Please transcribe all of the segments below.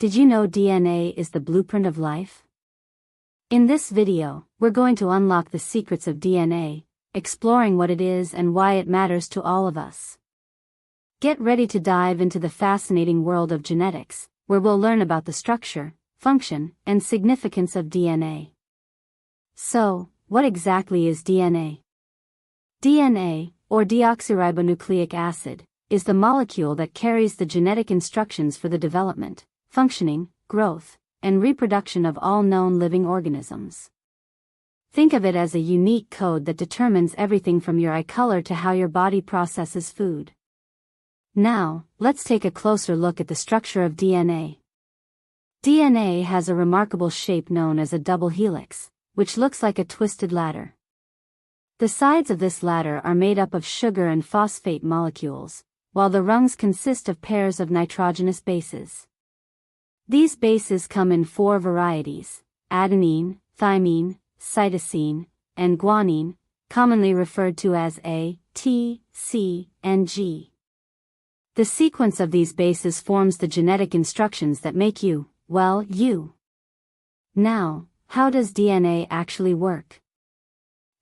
Did you know DNA is the blueprint of life? In this video, we're going to unlock the secrets of DNA, exploring what it is and why it matters to all of us. Get ready to dive into the fascinating world of genetics, where we'll learn about the structure, function, and significance of DNA. So, what exactly is DNA? DNA, or deoxyribonucleic acid, is the molecule that carries the genetic instructions for the development, functioning, growth, and reproduction of all known living organisms. Think of it as a unique code that determines everything from your eye color to how your body processes food. Now, let's take a closer look at the structure of DNA. DNA has a remarkable shape known as a double helix, which looks like a twisted ladder. The sides of this ladder are made up of sugar and phosphate molecules, while the rungs consist of pairs of nitrogenous bases. These bases come in 4 varieties: adenine, thymine, cytosine, and guanine, commonly referred to as A, T, C, and G. The sequence of these bases forms the genetic instructions that make you, well, you. Now, how does DNA actually work?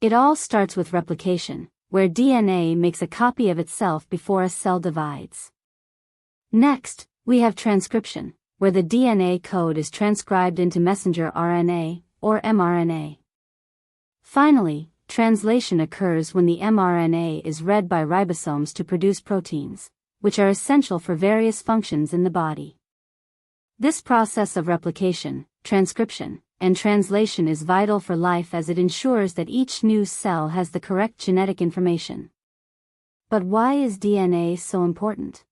It all starts with replication, where DNA makes a copy of itself before a cell divides. Next, we have transcription, where the DNA code is transcribed into messenger RNA, or mRNA. Finally, translation occurs when the mRNA is read by ribosomes to produce proteins, which are essential for various functions in the body. This process of replication, transcription, and translation is vital for life as it ensures that each new cell has the correct genetic information. But why is DNA so important?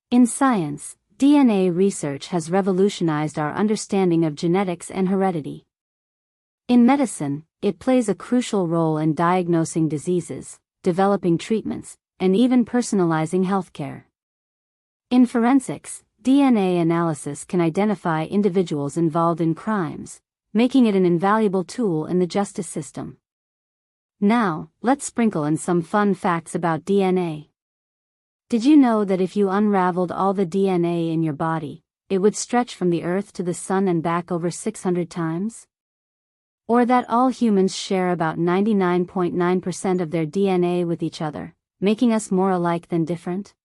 In science, DNA research has revolutionized our understanding of genetics and heredity. In medicine, it plays a crucial role in diagnosing diseases, developing treatments, and even personalizing healthcare. In forensics, DNA analysis can identify individuals involved in crimes, making it an invaluable tool in the justice system. Now, let's sprinkle in some fun facts about DNA. Did you know that if you unraveled all the DNA in your body, it would stretch from the Earth to the Sun and back over 600 times? Or that all humans share about 99.9% of their DNA with each other, making us more alike than different?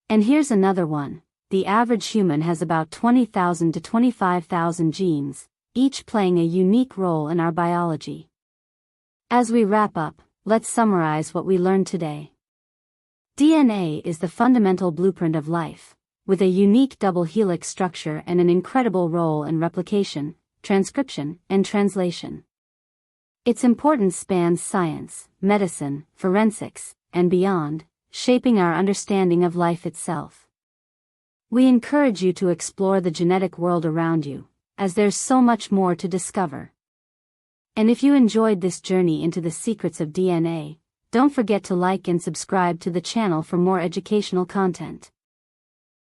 And here's another one. The average human has about 20,000 to 25,000 genes, each playing a unique role in our biology. As we wrap up, let's summarize what we learned today. DNA is the fundamental blueprint of life, with a unique double helix structure and an incredible role in replication, transcription, and translation. Its importance spans science, medicine, forensics, and beyond, shaping our understanding of life itself. We encourage you to explore the genetic world around you, as there's so much more to discover. And if you enjoyed this journey into the secrets of DNA, don't forget to like and subscribe to the channel for more educational content.